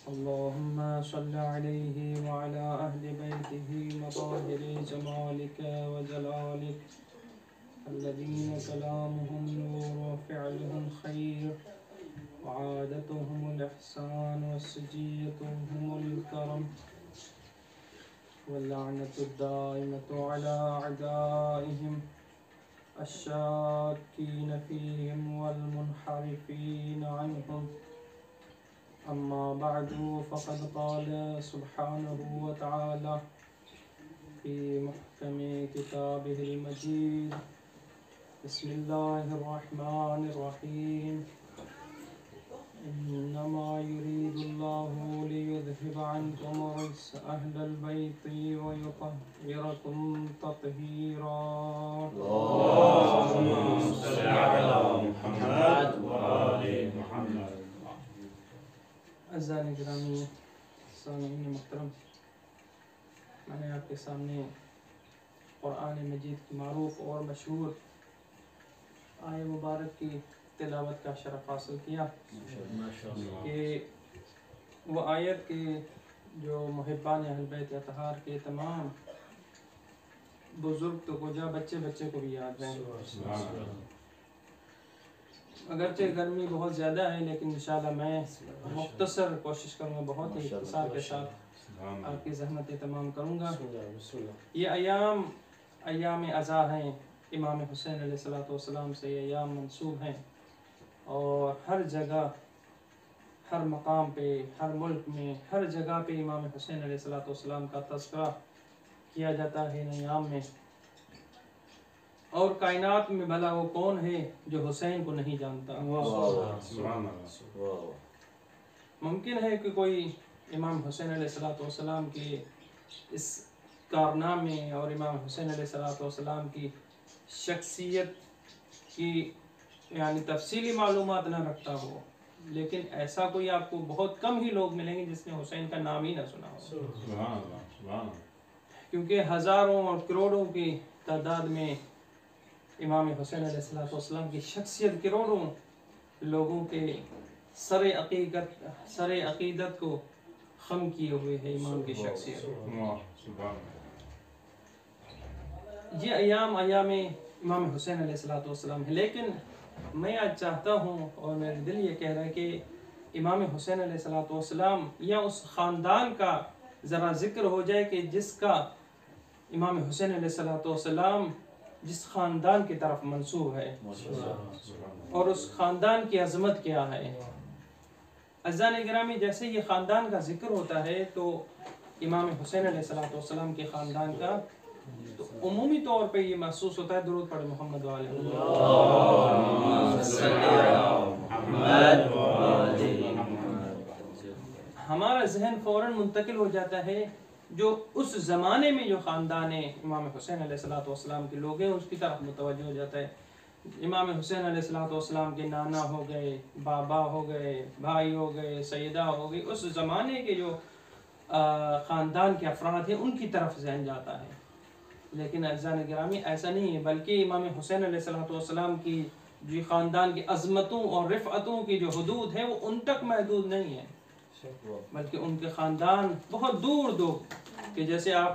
अल्लाहुम्मा सल्लि अलैहि व अला अहलि बैतिही मताहिरि जमालिक व जलालिक अल्लज़ीना कलामुहुम नूर व फ़िअलुहुम खैर व आदतुहुमुल इहसान व सजीयतुहुमुल करम व लअनतु दाइमतु अला अअदाइहिम अश्शाकीन फ़ीहिम वल मुनहरिफ़ीन अन्हुम। अम्मा बअदु फ़क़द क़ाल सुब्हानहु व तआला फ़ी मुहकमि किताबिहिल मजीद। बिस्मिल्लाहिर रहमानिर रहीम। इन्नमा युरीदुल्लाहु लियुज़हिबा अन्कुम रिज्स अहलल बैति व युतह्हिरकुम तत्हीरा। अल्लाहुम्मा सल्लि अला मुहम्मद व आलि मुहम्मद। अज़ान गिरामी सामीन मुहतरम, मैंने आपके सामने क़ुरान मजीद की मारूफ़ और मशहूर आय मुबारक की तिलावत का शरफ़ हासिल किया कि वो आयत के जो मुहिब्बान अहल बैत अतहार के तमाम बुज़ुर्ग तो गुजा बच्चे बच्चे को भी याद रहें। अगरचे गर्मी बहुत ज़्यादा है लेकिन इंशाअल्लाह मैं मुख्तसर कोशिश करूँगा, बहुत ही इख्तिसार के साथ आपकी ज़हमत तमाम करूँगा। ये अयाम अज़ा हैं, इमाम हुसैन अलैहिस्सलाम से ये अयाम मंसूब हैं और हर जगह हर मकाम पे हर मुल्क में हर जगह पे इमाम हुसैन अलैहिस्सलाम का तज़किरा किया जाता है इन अयाम में। और कायनात में भला वो कौन है जो हुसैन को नहीं जानता। मुमकिन है कि कोई इमाम हुसैन अलैहिस्सलाम के इस कारनामे और इमाम हुसैन अलैहिस्सलाम की शख्सियत की यानी तफसीली मालूमात न रखता हो, लेकिन ऐसा कोई आपको बहुत कम ही लोग मिलेंगे जिसने हुसैन का नाम ही न सुना हो, क्योंकि हज़ारों और करोड़ों की तादाद में इमाम हुसैन अलैहिस्सलाम की शख्सियत करोड़ों लोगों के सरे अक़ीदत को ख़म किए हुए है इमाम की शख्सियत। ये अयाम इमाम हुसैन अलैहिस्सलाम है, लेकिन मैं आज चाहता हूँ और मेरे दिल ये कह रहा है कि इमाम हुसैन अलैहिस्सलाम या उस ख़ानदान का ज़रा ज़िक्र हो जाए कि जिसका इमाम हुसैन अलैहिस्सलाम जिस ख़ानदान की तरफ मंसूब है और उस ख़ानदान की अज़मत क्या है। अज़ान गिरामी, जैसे ये ख़ानदान का ज़िक्र होता है तो इमाम हुसैन अलैहिस्सलाम के ख़ानदान का तो उमूमी तौर पे ये महसूस होता है, दुरूद पढ़े मोहम्मद वाले हमारा जहन फ़ौरन मुंतकिल हो जाता है जो उस ज़माने में जो ख़ानदान है इमाम हुसैन अलैहिस्सलाम के लोग हैं उसकी तरफ मुतवज्जो हो जाता है। इमाम हुसैन अलैहिस्सलाम के नाना हो गए, बाबा हो गए, भाई हो गए, सैयदा हो गई, उस ज़माने के जो ख़ानदान के अफराद हैं उनकी तरफ जहन जाता है। लेकिन अज़ान गिरामी ऐसा नहीं है, बल्कि इमाम हुसैन अलैहिस्सलाम की जो ख़ानदान की अज़मतों और रिफ़अतों की जो हदूद है वो उन तक महदूद नहीं है, बल्कि उनके ख़ानदान बहुत दूर दूर कि जैसे आप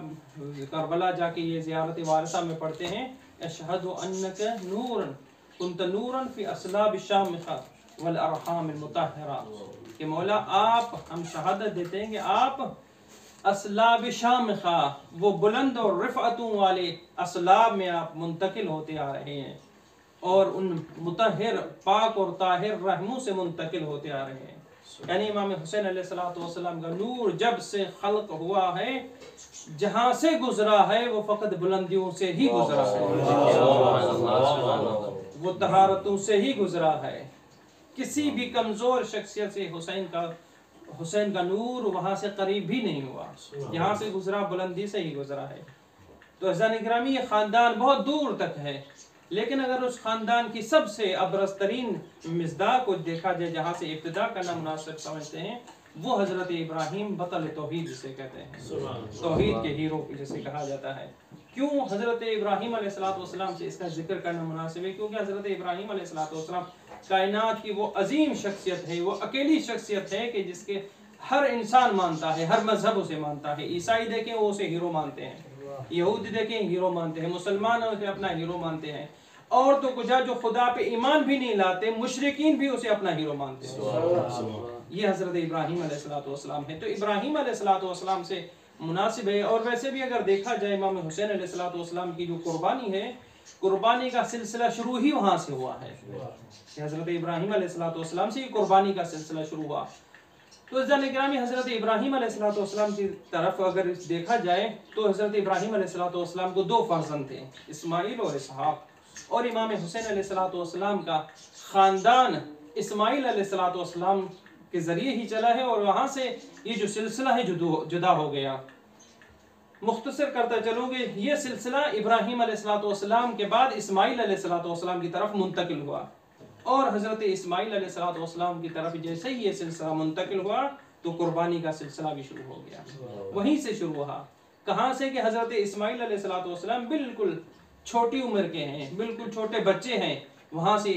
करबला जाके ये ज़ियारत वारिसा में पढ़ते हैं, अशहदु अन्नका नूरन कुंत नूरन फ़ी अस्लाब शामिखा वल अरहाम मुतहहरा, कि मौला आप हम शहादत देते हैं कि आप अस्लाब शामिखा वो बुलंद और रिफ़अतों वाले अस्लाब में आप मुंतकिल होते आ रहे हैं और उन मुतहहिर पाक और ताहिर रहमों से मुंतकिल होते आ रहे हैं। यानी इमाम हुसैन अलैहिस्सलाम का नूर जब से खल्क हुआ है, जहाँ से गुजरा है वो फ़कत बुलंदियों से ही गुजरा है, वो तहारतों से ही गुजरा है। किसी भी कमज़ोर शख्सियत से हुसैन का नूर वहाँ से करीब भी नहीं हुआ, यहाँ से गुजरा बुलंदी से ही गुजरा है। तो अज़ान गिरामी ये ख़ानदान बहुत दूर तक है, लेकिन अगर उस ख़ानदान की सबसे अबरज़ तरीन मिज़दाक़ को देखा जाए, जहाँ से इब्तिदा करना मुनासिब समझते हैं, वो हज़रत इब्राहीम बतल तौहीद जिसे कहते हैं, तौहीद के हीरो जिसे कहा जाता है। क्यों हज़रत इब्राहीम अलैहिस्सलाम से इसका जिक्र करना मुनासिब है? क्योंकि हज़रत इब्राहीम अलैहिस्सलाम कायनात की वो अजीम शख्सियत है, वो अकेली शख्सियत है कि जिसके हर इंसान मानता है, हर मजहब उसे मानता है। ईसाई देखें वो उसे हीरो मानते हैं, यहूदी देखें हीरो मानते हैं, मुसलमान उसे अपना हीरो मानते हैं, और तो कुछ जो खुदा पे ईमान भी नहीं लाते मुशरिकीन भी उसे अपना हीरो मानते हैं। ये हजरत इब्राहीम अलैहिस्सलाम है। तो इब्राहीम अलैहिस्सलाम से मुनासिब है। और वैसे भी अगर देखा जाए इमाम हुसैन अलैहिस्सलाम की जो कुर्बानी है, कुर्बानी का सिलसिला शुरू ही वहां से हुआ है। हजरत इब्राहीम अलैहिस्सलाम से कुर्बानी का सिलसिला शुरू हुआ। तो ज़ालिग्रामी हजरत इब्राहीम अलैहिस्सलाम की तरफ अगर देखा जाए तो हजरत इब्राहीम अलैहिस्सलाम को 2 फर्जंद थे, इस्माइल और इसहाक। और इमाम हुसैन अलैहिस्सलाम का खानदान इस्माइल अलैहिस्सलाम के जरिए ही चला है, और वहां से ये जो सिलसिला है जुदा हो गया। मुख्तसर करता चलूंगे, ये सिलसिला इब्राहीम अलैहिस्सलाम के बाद इस्माइल अलैहिस्सलाम की तरफ मुंतकिल हुआ, और हजरत इस्माइल अलैहिस्सलाम की तरफ जैसे ही ये सिलसिला मुंतकिल हुआ तो कुर्बानी का सिलसिला भी शुरू हो गया। वहीं से शुरू हुआ। कहाँ से कि हजरत इस्माइल अलैहिस्सलाम बिल्कुल छोटी उम्र के हैं, बिल्कुल छोटे बच्चे हैं। वहां से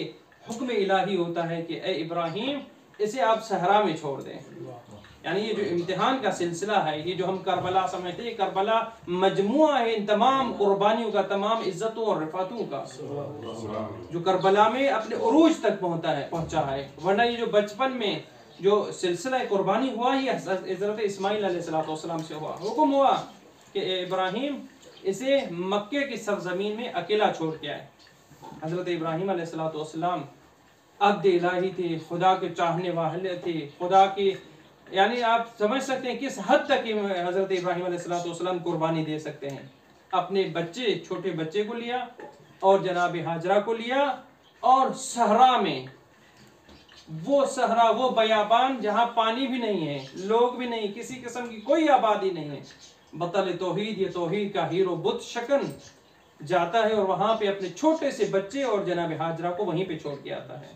हुक्म इलाही होता है कि ए इब्राहीम, इसे आप सहरा में छोड़ दें। यानी ये जो इम्तिहान का सिलसिला है, ये जो हम करबला समझते हैं, करबला मजमुआ है इन तमाम कुर्बानियों का, तमाम इज्जतों और रिफातों का, जो करबला में अपने उरूज तक पहुंचा है। वरना ये जो बचपन में जो सिलसिला कुर्बानी हुआ, ये हजरत इस्माइल अलैहिस्सलाम से हुआ। हुक्म हुआ कि इब्राहीम, इसे मक्के की सरजमीन में अकेला छोड़ के आए। हजरत इब्राहीम अलैहिस्सलाम अब्द इलाही थे, खुदा के चाहने वाले थे, खुदा की, यानी आप समझ सकते हैं किस हद तक हजरत इब्राहीम अलैहिस्सलाम कुर्बानी दे सकते हैं। अपने बच्चे, छोटे बच्चे को लिया और जनाब हाजरा को लिया, और सहरा में, वो सहरा, वो बयाबान जहां पानी भी नहीं है, लोग भी नहीं, किसी किस्म की कोई आबादी नहीं है, बतल तौहीद, ये तौहीद का हीरो बुत शकन जाता है और वहां पे अपने छोटे से बच्चे और जनाब हाजरा को वहीं पे छोड़ के आता है।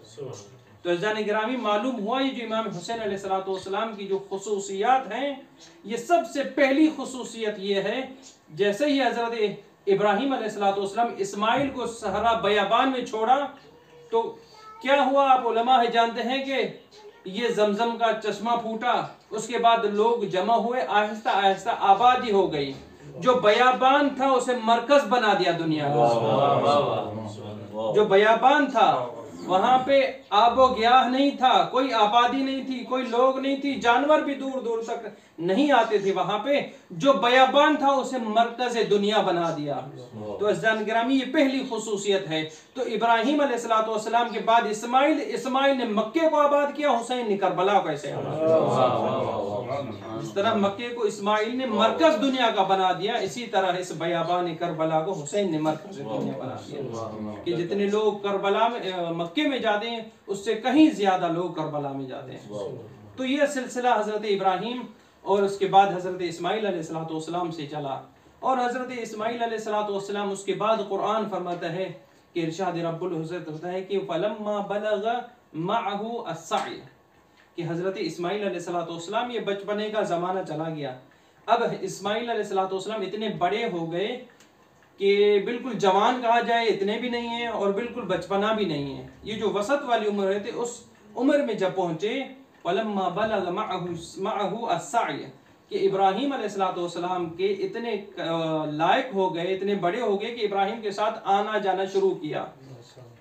तो अज़ान गिरामी, मालूम हुआ ये जो इमाम हुसैन अलैहिस्सलाम की जो खुसूसियात हैं, ये सबसे पहली खुसूसियत ये है, जैसे ही हजरत इब्राहीम अलैहिस्सलाम इस्माइल को सहरा बयाबान में छोड़ा तो क्या हुआ, आप उलमा है जानते हैं कि ये जमजम का चश्मा फूटा, उसके बाद लोग जमा हुए, आहिस्ता आहिस्ता आबादी हो गई। जो बयाबान था उसे मरकज बना दिया दुनिया का। जो बयाबान था वहां पे आबो गियाह नहीं था, कोई आबादी नहीं थी, कोई लोग नहीं थी, जानवर भी दूर दूर तक नहीं आते थे वहां पे। जो बयाबान था उसे मरकज दुनिया बना दिया। तो अज़ान गिरामी, ये पहली खुसूसियत है। तो इब्राहीम अलैहिस्सलाम के बाद इस्माइल ने मक्के को आबाद किया, हुसैन ने करबला को ऐसे इस तरह मक्के को इस्माइल ने मरकज दुनिया का बना दिया, इसी तरह इस बयाबान करबला को हुसैन ने मरकज दुनिया बना दिया। कि जितने लोग करबला में, मक्के में जाते हैं, उससे कहीं ज्यादा लोग करबला में जाते हैं। तो यह सिलसिला हजरत इब्राहीम और उसके बाद हजरत इस्माइल अलैहिस्सलाम से चला। और हजरत इस्माइल अलैहिस्सलाम उसके बाद कुरान फरमाता है कि इरशाद रब्बुल इज्जत होता है कि फलम्मा बलग मअहु अस्सअय, कि हजरत इस्माइल अलैहिस्सलाम, ये बचपने का ज़माना चला गया। अब इस्माइल अलैहिस्सलाम इतने बड़े हो गए कि बिल्कुल जवान कहा जाए इतने भी नहीं है और बिल्कुल बचपना भी नहीं है। ये जो वसत वाली उम्र है, उस उम्र में जब पहुँचे, फलम्मा बलग मअहु अस्सअय, कि इब्राहीम अलैहिस्सलाम के इतने लायक हो गए, इतने बड़े हो गए कि इब्राहीम के साथ आना जाना शुरू किया,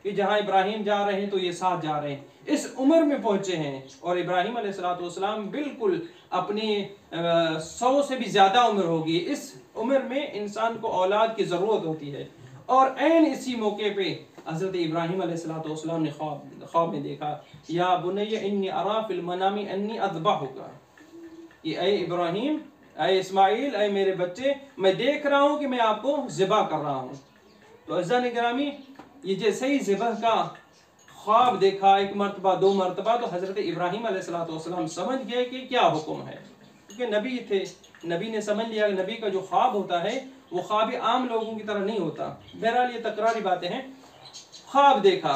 कि जहाँ इब्राहीम जा रहे हैं तो ये साथ जा रहे हैं। इस उम्र में पहुंचे हैं और इब्राहीम अलैहिस्सलाम बिल्कुल अपनी 100 से भी ज्यादा उम्र होगी। इस उम्र में इंसान को औलाद की जरूरत होती है। और ऐन इसी मौके पे हजरत इब्राहीम अलैहिस्सलाम ने ख्वाब में देखा, या बुनय्या इन्नी अरा फिल मनामी अन्नी अज़बहुका, कि ऐ इब्राहीम, ऐ इस्माइल, ऐ मेरे बच्चे, मैं देख रहा हूँ कि मैं आपको ज़िबा कर रहा हूँ। तो अज़ान गिरामी, ये जैसे ही ज़िबह का ख्वाब देखा, एक मरतबा, 2 मरतबा, तो हजरत इब्राहीम अलैहिस्सलाम समझ गए कि क्या हुक्म है, क्योंकि नबी थे। नबी ने समझ लिया, नबी का जो ख्वाब होता है वो ख्वाब आम लोगों की तरह नहीं होता। बहरहाल ये तकरारी बातें हैं। ख्वाब देखा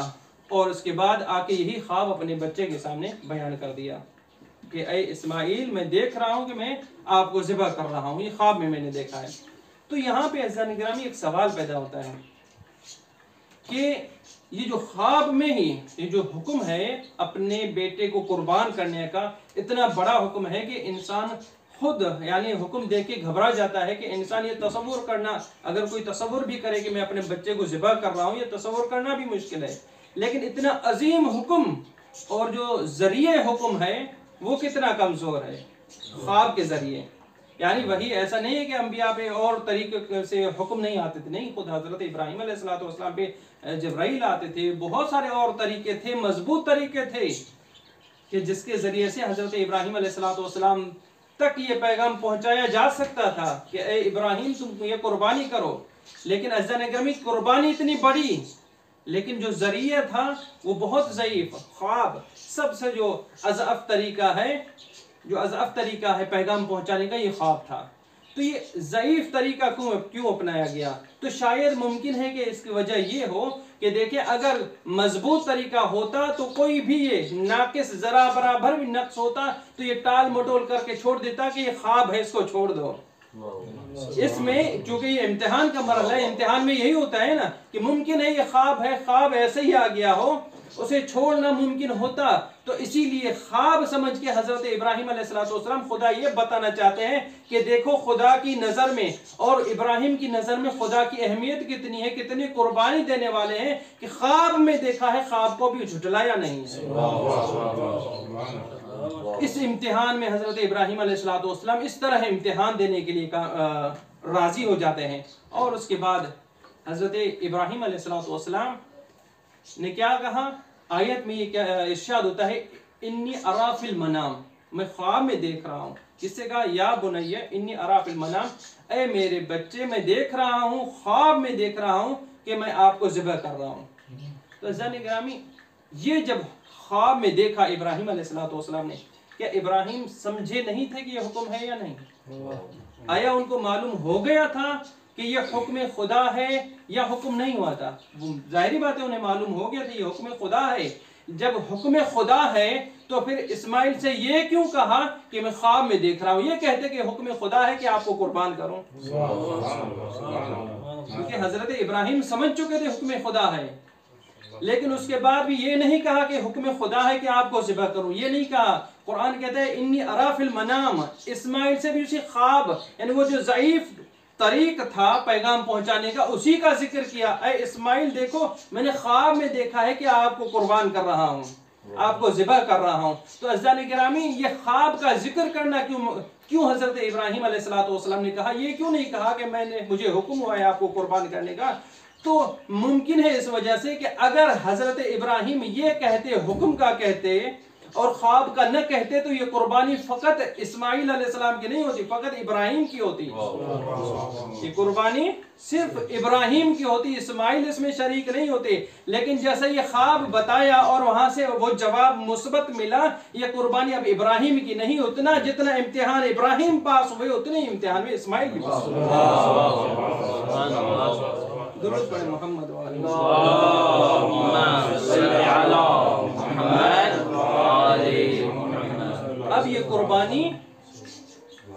और उसके बाद आके यही ख्वाब अपने बच्चे के सामने बयान कर दिया कि ऐ इस्माइल, मैं देख रहा हूँ कि मैं आपको ज़िबह कर रहा हूँ, ये ख्वाब में मैंने देखा है। तो यहाँ पे अज़ान गिरामी एक सवाल पैदा होता है कि ये जो ख्वाब में ही ये जो हुक्म है अपने बेटे को कुर्बान करने का, इतना बड़ा हुक्म है कि इंसान खुद यानी हुक्म देख के घबरा जाता है कि इंसान ये तसव्वुर करना, अगर कोई तसव्वुर भी करे कि मैं अपने बच्चे को ज़िबा कर रहा हूँ, ये तसव्वुर करना भी मुश्किल है। लेकिन इतना अजीम हुक्म और जो जरिए हुक्म है वो कितना कमज़ोर है ख्वाब के ज़रिए। यानी वही ऐसा नहीं है कि अंबिया पे और तरीके से हुक्म नहीं आते थे, नहीं, खुद हज़रत इब्राहीम अलैहिस्सलाम पे जिब्राइल आते थे, बहुत सारे और तरीके थे, मजबूत तरीके थे कि जिसके ज़रिए से हज़रत इब्राहीम अलैहिस्सलाम तक ये पैगाम पहुंचाया जा सकता था कि ए इब्राहीम तुम ये कुर्बानी करो। लेकिन अज़ीज़ान गिरामी कुर्बानी इतनी बड़ी, लेकिन जो जरिया था वो बहुत ज़ईफ़। ख्वाब सबसे जो अज़अफ़ तरीका है, जो अज़अफ़ तरीका है पैगाम पहुंचाने का, ये ख्वाब था। तो ये ज़ईफ़ तरीका क्यों अपनाया गया? तो शायद मुमकिन है कि इसकी वजह ये हो कि देखिए अगर मजबूत तरीका होता तो कोई भी ये नाकिस जरा बराबर भी नक्स होता तो ये टाल मटोल करके छोड़ देता कि ये ख्वाब है, इसको छोड़ दो। इसमें चूंकि ये इम्तिहान का मरहला है, इम्तिहान में यही होता है ना कि मुमकिन है ये ख्वाब है, ख्वाब ऐसे ही आ गया हो, उसे छोड़ना मुमकिन होता। तो इसीलिए ख्वाब समझ के हजरत इब्राहीम अलैहिस्सलाम खुदा ये बताना चाहते हैं कि देखो खुदा की नज़र में और इब्राहीम की नज़र में खुदा की अहमियत कितनी है, कितनी कुर्बानी देने वाले हैं कि ख्वाब में देखा है, ख्वाब को भी झुठलाया नहीं है। इस इम्तिहान में हजरत इब्राहीम अलैहिस्सलाम इस तरह इम्तिहान देने के लिए राजी हो जाते हैं। और उसके बाद हजरत इब्राहीम अलैहिस्सलाम ने क्या कहा? आयत में ये क्या इरशाद होता है, इन्नी अरा फिल मनाम, मैं ख्वाब में देख रहा हूँ। किससे कहा? या बुनैया इन्नी अरा फिल मनाम, ऐ मेरे बच्चे मैं देख रहा हूँ, ख्वाब में देख रहा हूँ कि मैं आपको ज़िबह कर रहा हूँ। तो ज़ान गिरामी ये जब ख्वाब में देखा इब्राहीम अलैहिस्सलाम ने, क्या इब्राहीम समझे नहीं थे कि ये हुक्म है या नहीं? आया उनको मालूम हो गया था कि ये हुक्म खुदा है या हुक्म नहीं हुआ था? जाहिर बात है उन्हें मालूम हो गया था ये हुक्म खुदा है। जब हुक्म खुदा है तो फिर इस्माइल से ये क्यों कहा कि मैं ख्वाब में देख रहा हूँ? ये कहते कि हुक्म खुदा है कि आपको कुर्बान करूं, क्योंकि हजरत इब्राहीम समझ चुके थे हुक्म खुदा है। लेकिन उसके बाद भी ये नहीं कहा कि हुक्म खुदा है कि आपको ज़िबह करूं, ये नहीं कहा। कुरान कहता है इन्नी अरा फिल मनाम, इस्माइल से भी उसी ख्वाब यानी वो जो ज़ईफ तरीक था पैगाम पहुंचाने का उसी का जिक्र किया। ऐ इस्माइल देखो मैंने ख्वाब में देखा है कि आपको कुर्बान कर रहा हूँ, आपको ज़िबह कर रहा हूँ। तो अज़ीज़ान गिरामी ये ख्वाब का जिक्र करना क्यों हजरत इब्राहीम अलैहिस्सलाम ने कहा? ये क्यों नहीं कहा कि मुझे हुक्म हुआ है आपको कुर्बान करने का? तो मुमकिन है इस वजह से कि अगर हजरत इब्राहीम ये कहते, हुक्म का कहते और ख्वाब का न कहते तो ये कुर्बानी फकत इस्माइल अलैहिस्सलाम की नहीं होती, फकत इब्राहीम की होती। ये कुर्बानी सिर्फ इब्राहीम की होती, इस्माइल इसमें शरीक नहीं होते। लेकिन जैसे ये ख्वाब बताया और वहां से वो जवाब मुस्बत मिला, ये कुर्बानी अब इब्राहीम की नहीं। उतना जितना इम्तिहान इब्राहीम पास हुए उतने इम्तिहान में इस्माइल भी पास हुए। दुरूद पढ़े मोहम्मद वाले। अब ये कुर्बानी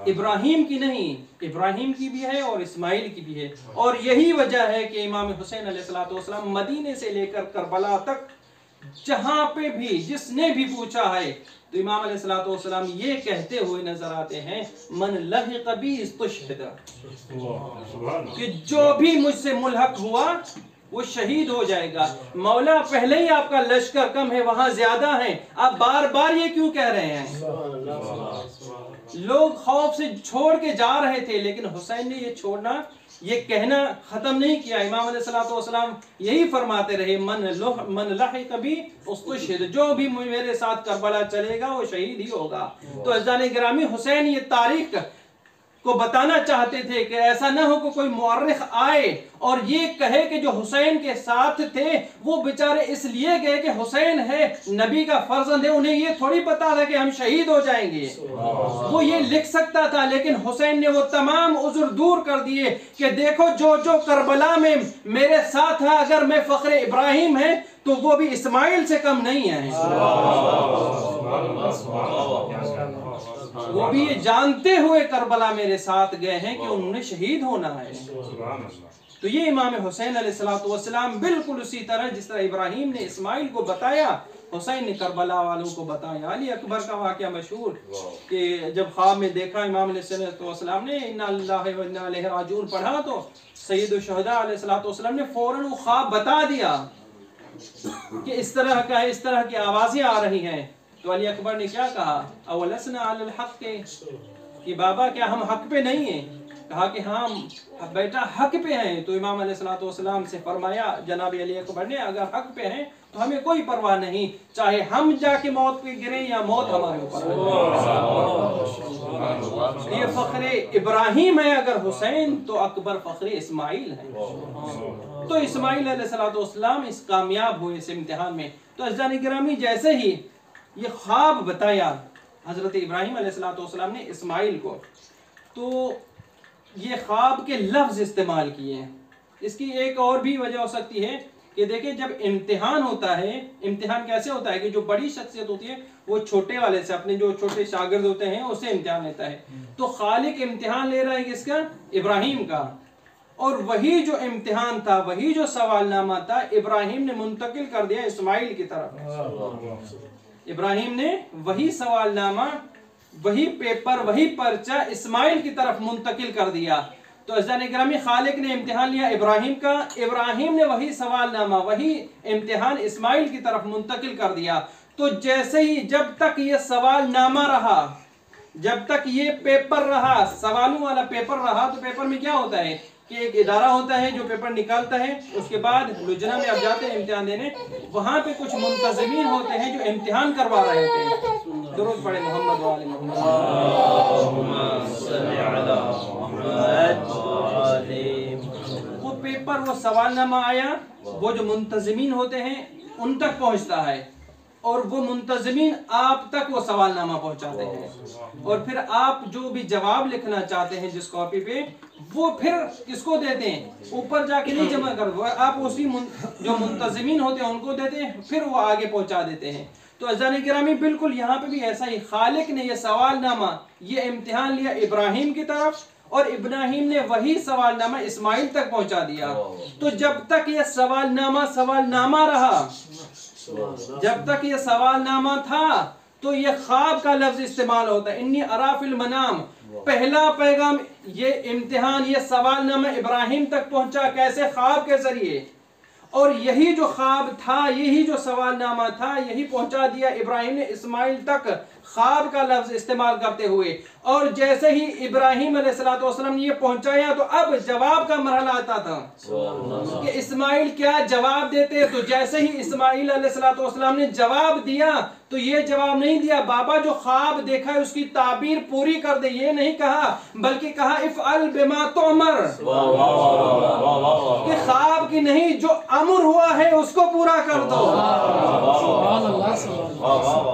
इब्राहीम की नहीं, इब्राहीम की भी है और इस्माइल की भी है। और यही वजह है कि इमाम हुसैन अलैहिस्सलाम मदीने से लेकर करबला तक जहां पे भी जिसने भी पूछा है तो इमाम अलैहिस्सलाम ये कहते हुए नजर आते हैं, मन लहिक़ बी इस्तुशहिद, कि जो भी मुझसे मुल्हक हुआ वो शहीद हो जाएगा। मौला पहले ही आपका लश्कर कम है, वहां ज्यादा है, आप बार बार ये क्यों कह रहे हैं? लोग खौफ से छोड़ के जा रहे थे, लेकिन हुसैन ने ये छोड़ना, ये कहना खत्म नहीं किया। इमाम अलैहिस्सलाम यही फरमाते रहे, मन लहिक़ बी उस्तुशहिद, जो भी मेरे साथ करबला चलेगा वो शहीद ही होगा। तो अज़ीज़ान गिरामी हुसैन ये तारीख को बताना चाहते थे कि ऐसा न हो कि कोई मुअर्रिख आए और ये कहे कि जो हुसैन के साथ थे वो बेचारे इसलिए गए कि हुसैन है, नबी का फर्जंद है, उन्हें ये थोड़ी पता था कि हम शहीद हो जाएंगे। वो ये लिख सकता था, लेकिन हुसैन ने वो तमाम उज़्र दूर कर दिए कि देखो जो जो करबला में मेरे साथ है, अगर मैं फख्र इब्राहीम है तो वो भी इस्माइल से कम नहीं है। वो भी ये जानते हुए करबला मेरे साथ गए हैं कि उन्होंने शहीद होना है। तो ये इमाम हुसैन अलैहिस्सलाम बिल्कुल उसी तरह जिस तरह इब्राहिम ने इस्माइल को बताया, हुसैन ने करबला वालों को बताया। अली अकबर का वाक़या मशहूर कि जब ख्वाब में देखा इमाम अलैहिस्सलाम ने इन्ना लिल्लाहि व इन्ना इलैहि राजिऊन पढ़ा तो सैयदुल शुहदा अलैहिस्सलाम ने फौरन वो ख्वाब बता दिया कि इस तरह का है, इस तरह की आवाज़ें आ रही हैं। तो अली अकबर ने क्या कहा, अवलसना अलल हक़, कि बाबा क्या हम हक पे नहीं हैं? कहा कि हाँ बेटा हक पे हैं। तो इमाम अलैहिस्सलाम से फरमाया जनाब अली अकबर ने, अगर हक पे हैं तो हमें कोई परवाह नहीं, चाहे हम जाके मौत पे गिरे या मौत हमारे ऊपर। ये फख्रे इब्राहिम है अगर हुसैन, तो अकबर फख्रे इस्माइल है। तो इस्माइल अलैहिस्सलाम इस कामयाब हुए इस इम्तिहान में। तो अज़ीज़ान गिरामी, जैसे ही ये ख्वाब बताया हज़रत इब्राहिम अलैहिस्सलाम ने इस्माइल को, तो ये ख्वाब के लफ्ज़ इस्तेमाल किए हैं। इसकी एक और भी वजह हो सकती है कि देखिए जब इम्तिहान होता है, इम्तिहान कैसे होता है कि जो बड़ी शख्सियत होती है वो छोटे वाले से, अपने जो छोटे शागिर्द होते हैं उससे इम्तिहान लेता है। तो खालिक इम्तिहान ले रहा है किसका? इब्राहिम का। और वही जो इम्तिहान था, वही जो सवालनामा था, इब्राहिम ने मुंतकिल कर दिया इस्माइल की तरफ। इब्राहिम ने वही सवालनामा, वही पेपर, वही पर्चा इस्माइल की तरफ मुंतकिल कर दिया। तो अज़ीज़ान गिरामी, खालिक ने इम्तिहान लिया इब्राहिम का, इब्राहिम ने वही सवालनामा, वही इम्तिहान इस्माइल की तरफ मुंतकिल कर दिया। तो जैसे ही जब तक ये सवालनामा रहा, जब तक ये पेपर रहा, सवालों वाला पेपर रहा, तो पेपर में क्या होता है कि एक इदारा होता है जो पेपर निकालता है, उसके बाद लुजना में आप जाते हैं इम्तिहान देने, वहां पे कुछ मुंतज़िमीन होते हैं जो इम्तिहान करवा रहे होते हैं। दुरूद पढ़े मोहम्मद व आले मोहम्मद। वो पेपर, वो सवालनामा आया, वो जो मुंतज़िमीन होते हैं उन तक पहुंचता है, और वो मुंतज़िमीन आप तक वो सवालनामा पहुंचाते हैं, और फिर आप जो भी जवाब लिखना चाहते हैं जिस कॉपी पे, वो फिर किसको देते हैं? ऊपर जाके नहीं जमा कर, आप उसी जो मुंतज़िमीन होते हैं उनको देते हैं, फिर वो आगे पहुंचा देते हैं। तो अज़ीज़ान गिरामी, बिल्कुल यहाँ पे भी ऐसा ही खालिक ने ये सवालनामा, ये इम्तिहान लिया इब्राहिम की तरफ, और इब्राहिम ने वही सवालनामा इस्माइल तक पहुंचा दिया। तो जब तक ये सवालनामा रहा, जब तक ये सवालनामा था, तो ये ख्वाब का लफ्ज इस्तेमाल होता है, इन्नी अराफिल मनाम। पहला पैगाम, ये इम्तिहान, ये सवालनामा इब्राहिम तक पहुंचा कैसे? ख्वाब के जरिए। और यही जो ख्वाब था, यही जो सवालनामा था, यही पहुंचा दिया इब्राहिम ने इस्माइल तक, ख्वाब का लफ्ज इस्तेमाल करते हुए। और जैसे ही इब्राहिम अलैहिस्सलाम ने ये पहुंचाया, तो अब जवाब का मरहला आता था कि इस्माइल क्या जवाब देते। तो जैसे ही इस्माइल अलैहिस्सलाम ने जवाब दिया, तो ये जवाब नहीं दिया बाबा जो ख्वाब देखा है उसकी ताबीर पूरी कर दे, ये नहीं कहा, बल्कि कहा इफ़अल बिमा तुअमर, कि ख्वाब की नहीं, जो अमर हुआ है उसको पूरा कर दो।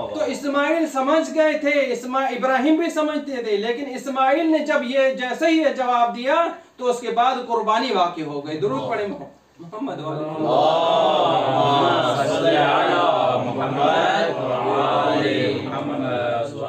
तो इस्माइल समझ गए थे, इब्राहिम भी समझते थे, लेकिन इस्माइल ने जब ये जैसे ही ये जवाब दिया, तो उसके बाद कुर्बानी वाक़ई हो गई। दुरूद पढ़े मोहम्मद।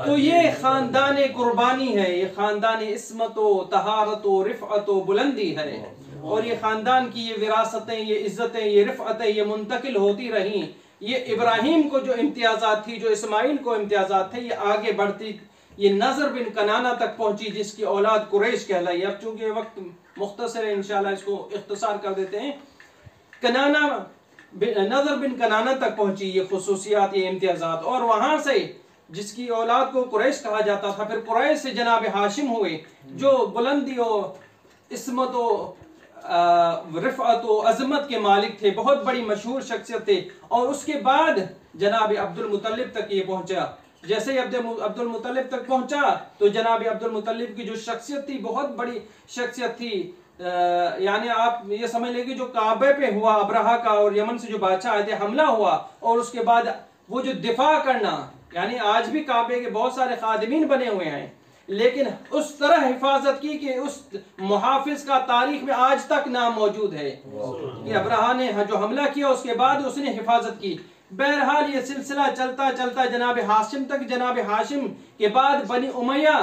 तो ये खानदान कुर्बानी है, ये खानदान इस्मतो, तहारतो, रिफ़अतो, बुलंदी है। और ये खानदान की ये विरासतें, ये इज्जतें, ये रिफ़अतें, ये मुंतकिल होती रहीं। ये इब्राहिम को जो इम्तियाज़ात थी, जो इस्माइल को इम्तियाज़ात थे, ये आगे बढ़ती, ये नज़र बिन कनाना तक पहुंची, जिसकी औलाद कुरैश कहलाई। अब चूंकि वक्त मुख्तसर है, इंशाल्लाह इसको इख्तिसार कर देते हैं। कनाना, नज़र बिन कनाना तक पहुंची ये खुसूसियात, ये इम्तियाज़ात, और वहां से जिसकी औलाद को कुरैश कहा जाता था, फिर कुरैश से जनाब हाशिम हुए, जो बुलंदी और इस्मत और रिफ़अत और अज़मत के मालिक थे, बहुत बड़ी मशहूर शख्सियत थे। और उसके बाद जनाब अब्दुल मुत्तलिब तक ये पहुंचा। जैसे ही अब्दुल मुत्तलिब तक पहुंचा, तो जनाब अब्दुल मुत्तलिब की जो शख्सियत थी, बहुत बड़ी शख्सियत थी। यानी आप ये समझ लेंगे जो काबे पे हुआ, अब्रहा का और यमन से जो बादशाह आए थे, हमला हुआ, और उसके बाद वो जो दिफा करना, यानी आज भी काबे के बहुत सारे खादिमीन बने हुए हैं, लेकिन उस तरह हिफाजत की कि उस मुहाफिज का तारीख में आज तक नाम मौजूद है कि अब्रहा ने जो हमला किया उसके बाद उसने हिफाजत की। बहरहाल ये सिलसिला चलता चलता जनाब हाशिम तक, जनाब हाशिम के बाद बनी उमैया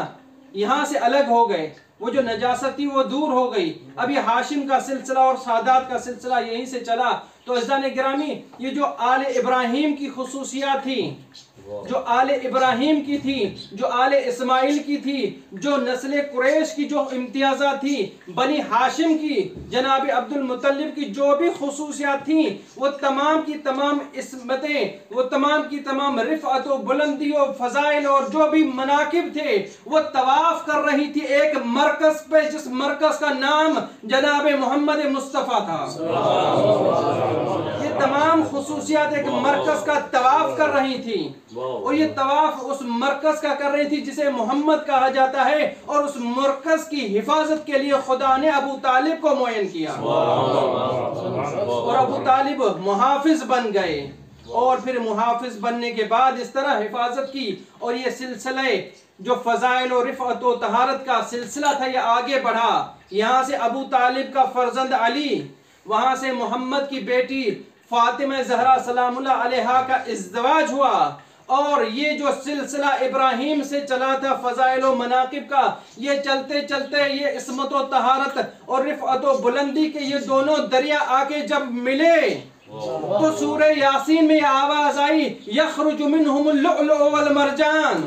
यहाँ से अलग हो गए, वो जो नजासत थी वो दूर हो गई। अब ये हाशिम का सिलसिला और सादात का सिलसिला यहीं से चला। तो अज़ीज़ान गिरामी, ये जो आले इब्राहिम की खुसूसियात थी, जो आले इब्राहिम की थी, जो आले इस्माइल की थी, जो नस्ल कुरैश की जो इम्तियाज़ात थी, बनी हाशिम की, जनाब अब्दुल मुत्तलिब की जो भी खुसूसियात थी, वो तमाम की तमाम इस्मतें, वो तमाम की तमाम रिफ़अत व बुलंदी और फ़ज़ाइल और जो भी मनाकिब थे, वो तवाफ़ कर रही थी एक मरकज़ पे, जिस मरकज़ का नाम जनाब मोहम्मद मुस्तफ़ा था। ये तमाम खुसूसियात एक मरकज़ का तवाफ़ कर रही थी, और ये तवाफ उस मरकज का कर रही थी जिसे मोहम्मद कहा जाता है, और उस मरकज की हिफाजत के लिए खुदा ने अबू तालिब को मुअय्यन किया, और अबू तालिब मुहाफिज बन गए। और फिर मुहाफिज बनने के बाद इस तरह हिफाजत की, और ये सिलसिले जो फ़ज़ाइल और रिफ़अत व तहारत का सिलसिला था ये आगे बढ़ा। यहाँ से अबू तालिब का फर्जंद अली, वहाँ से मोहम्मद की बेटी फातिमा ज़हरा सलामुल्लाह अलैहा का इज़्दिवाज हुआ, और ये जो सिलसिला इब्राहिम से चला था फ़ज़ाइल व मनाकिब का, ये चलते चलते ये इस्मत व तहारत और रिफ़अत व बुलंदी के ये दोनों दरिया आके जब मिले, तो सूरह यासीन में आवाज आई, यख़रुजु मिनहुमुल लुअलुअ वल मरजान।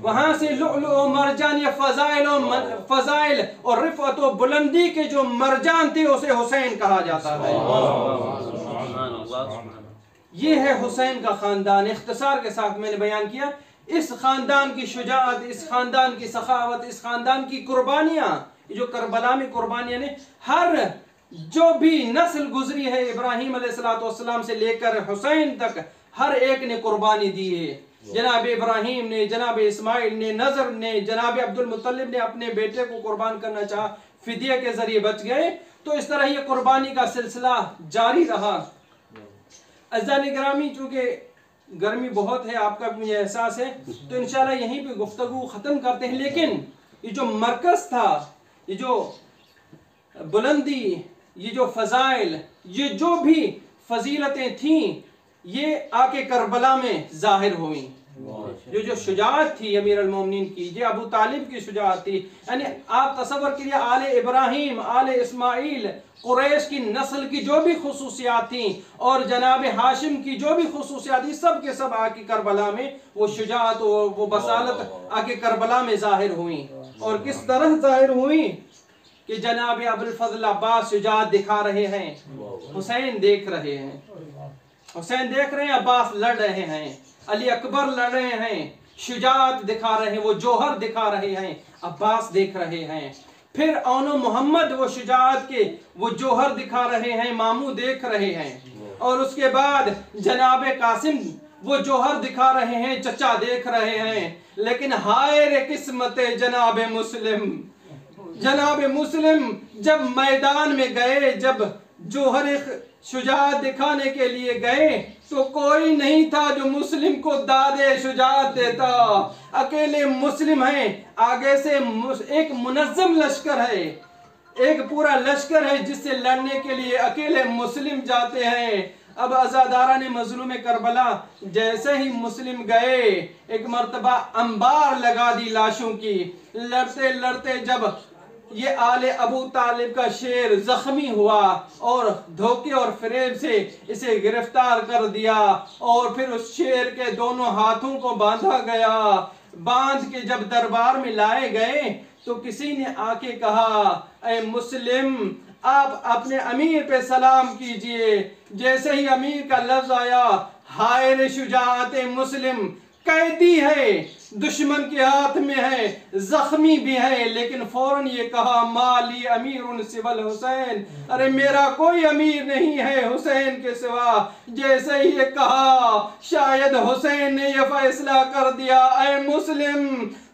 वहां से लुअलुअ और मरजान, ये फ़ज़ाइल और रिफ़अत व बुलंदी के जो मरजान थे उसे हुसैन कहा जाता है। ये है हुसैन का खानदान। इख्तिसार के साथ मैंने बयान किया, इस खानदान की शुजाअत, इस खानदान की सखावत, इस खानदान की कुर्बानियां, जो करबला में कुर्बानियां ने, हर जो भी नस्ल गुजरी है इब्राहिम अलैहिस्सलाम से लेकर हुसैन तक, हर एक ने कुर्बानी दी है। जनाब इब्राहिम ने, जनाब इस्माइल ने, नजर ने, जनाब अब्दुल मुत्तलिब ने अपने बेटे को कुर्बान करना चाहा, फिदिया के जरिए बच गए। तो इस तरह ये कुर्बानी का सिलसिला जारी रहा। अज़ीज़ान गिरामी, चूँकि गर्मी बहुत है, आपका भी मुझे एहसास है, तो इंशाल्लाह यहीं पे गुफ्तगू ख़त्म करते हैं। लेकिन ये जो मरकज़ था, ये जो बुलंदी, ये जो फ़ज़ाइल, ये जो भी फजीलतें थीं, ये आके करबला में ज़ाहिर हुई। जो शुजाअत थी अमीर अल मोमिनीन की, ये अबू तालिब की शुजाअत थी। यानी आप तसव्वुर कीजिए, आले इब्राहिम, आले इस्माइल, कुरैश की नस्ल की जो भी खुसूसियात थी, और जनाब हाशिम की जो भी खुसूसियात थी, सब के सब आके करबला में वो शुजाअत, वो बसालत आके करबला में ज़ाहिर हुई। और किस तरह ज़ाहिर हुई कि जनाब अबुल फज़ल अब्बास शुजाअत दिखा रहे हैं, हुसैन देख रहे हैं, हुसैन देख रहे हैं, अब्बास लड़ रहे हैं, अली अकबर लड़ रहे हैं, शुजाअत दिखा रहे हैं, वो जोहर दिखा रहे हैं, अब्बास देख रहे हैं। फिर औनो मोहम्मद वो शुजाअत के वो जोहर दिखा रहे हैं, मामू देख रहे हैं। और उसके बाद जनाब कासिम वो जोहर दिखा रहे हैं, चचा देख रहे हैं। लेकिन हाय रे किस्मत जनाब मुस्लिम, जनाब मुस्लिम जब मैदान में गए, जब जोहर शुजाअत दिखाने के लिए गए, तो कोई नहीं था जो मुस्लिम को दादे शुजाअत देता। अकेले मुस्लिम हैं, आगे से एक मुनज़्ज़म लश्कर है, एक पूरा लश्कर है जिससे लड़ने के लिए अकेले मुस्लिम जाते हैं। अब अज़ादारान मज़लूम करबला जैसे ही मुस्लिम गए, एक मर्तबा अंबार लगा दी लाशों की। लड़ते लड़ते जब ये आले अबू तालिब का शेर जख्मी हुआ, और धोखे और फरेब से इसे गिरफ्तार कर दिया, और फिर उस शेर के दोनों हाथों को बांधा गया। बांध के जब दरबार में लाए गए, तो किसी ने आके कहा, ऐ मुस्लिम, आप अपने अमीर पे सलाम कीजिए। जैसे ही अमीर का लफ्ज आया, हाय रे शुजाअत मुस्लिम, कैदी है, दुश्मन के हाथ में है, जख्मी भी है, लेकिन फौरन ये कहा, माली अमीर सिवल हुसैन, अरे मेरा कोई अमीर नहीं है हुसैन के सिवा। जैसे ही ये कहा, शायद हुसैन ने ये फैसला कर दिया, ऐ मुस्लिम,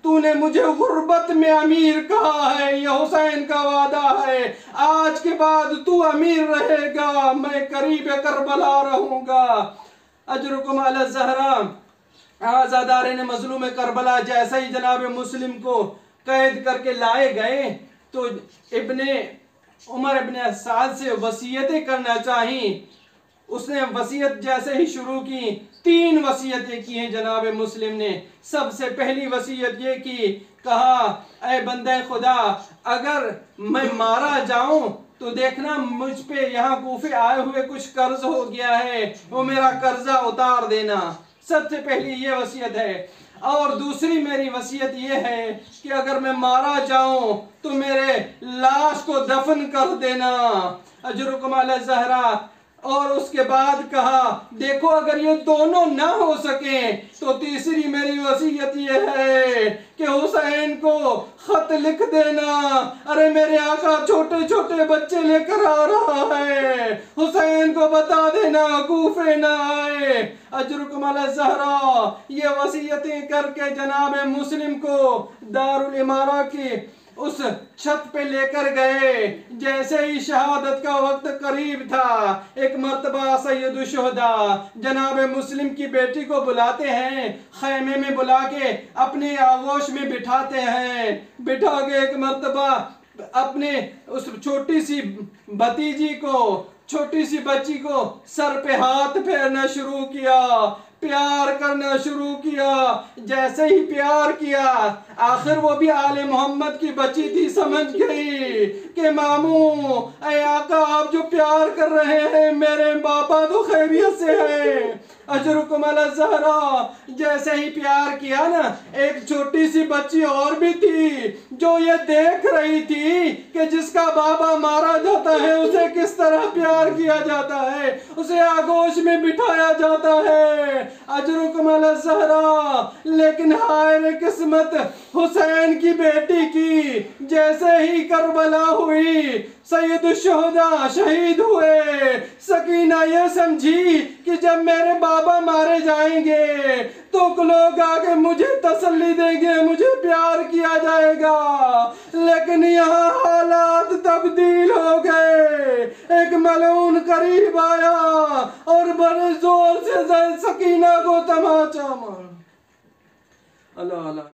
तूने मुझे गुर्बत में अमीर कहा है, ये हुसैन का वादा है, आज के बाद तू अमीर रहेगा, मैं करीब करबला रहूंगा। अजरुकुम अला ज़हरा। आज़ादारान मज़लूम करबला जैसे ही जनाब मुस्लिम को कैद करके लाए गए, तो इब्ने उमर इब्ने साद से वसीयतें करना चाहिए। उसने वसीयत जैसे ही शुरू की, 3 वसीयतें की हैं जनाब मुस्लिम ने। सबसे पहली वसीयत ये की, कहा ऐ बंदे खुदा, अगर मैं मारा जाऊं तो देखना मुझ पे यहाँ कूफे आए हुए कुछ कर्ज हो गया है, वो मेरा कर्जा उतार देना। सबसे पहली ये वसीयत है। और दूसरी मेरी वसीयत ये है कि अगर मैं मारा जाऊं तो मेरे लाश को दफन कर देना, अजरुकुम अला ज़हरा। और उसके बाद कहा, देखो अगर ये दोनों ना हो सके तो तीसरी मेरी वसीयत ये है कि हुसैन को खत लिख देना। अरे मेरे आका छोटे छोटे बच्चे लेकर आ रहा है, हुसैन को बता देना कूफे ना आए, अजरुकुम अला ज़हरा। ये वसीयतें करके जनाब मुस्लिम को दारुल इमारा की उस छत पे लेकर गए। जैसे ही शहादत का वक्त करीब था, एक मर्तबा सैयदुल शुहदा जनाब मुस्लिम की बेटी को बुलाते हैं, खैमे में बुला के अपने आगोश में बिठाते हैं। बिठा के एक मर्तबा अपने उस छोटी सी भतीजी को, छोटी सी बच्ची को सर पे हाथ फेरना शुरू किया, प्यार करना शुरू किया। जैसे ही प्यार किया, आखिर वो भी आले मोहम्मद की बच्ची थी, समझ गई कि मामू ऐ आका आप जो प्यार कर रहे हैं मेरे बाबा तो खैरियत से हैं, अजरुकुम अला ज़हरा। जैसे ही प्यार किया ना, एक छोटी सी बच्ची और भी थी जो ये देख रही थी कि जिसका बाबा मारा जाता है उसे किस तरह प्यार किया जाता है, उसे आगोश में बिठाया जाता है, अजरुकुम अला ज़हरा। लेकिन हाय रे किस्मत हुसैन की बेटी की, जैसे ही करबला हुई, सैयदुल शुहदा शहीद हुए, सकीना ये समझी कि जब मेरे बाबा मारे जाएंगे तो लोग आके मुझे तसल्ली देंगे, मुझे प्यार किया जाएगा। लेकिन यहाँ हालात तब्दील हो गए। एक मलऊन करीब आया और बड़े जोर से सकीना को तमाचा मारा। अल्लाह अल्लाह।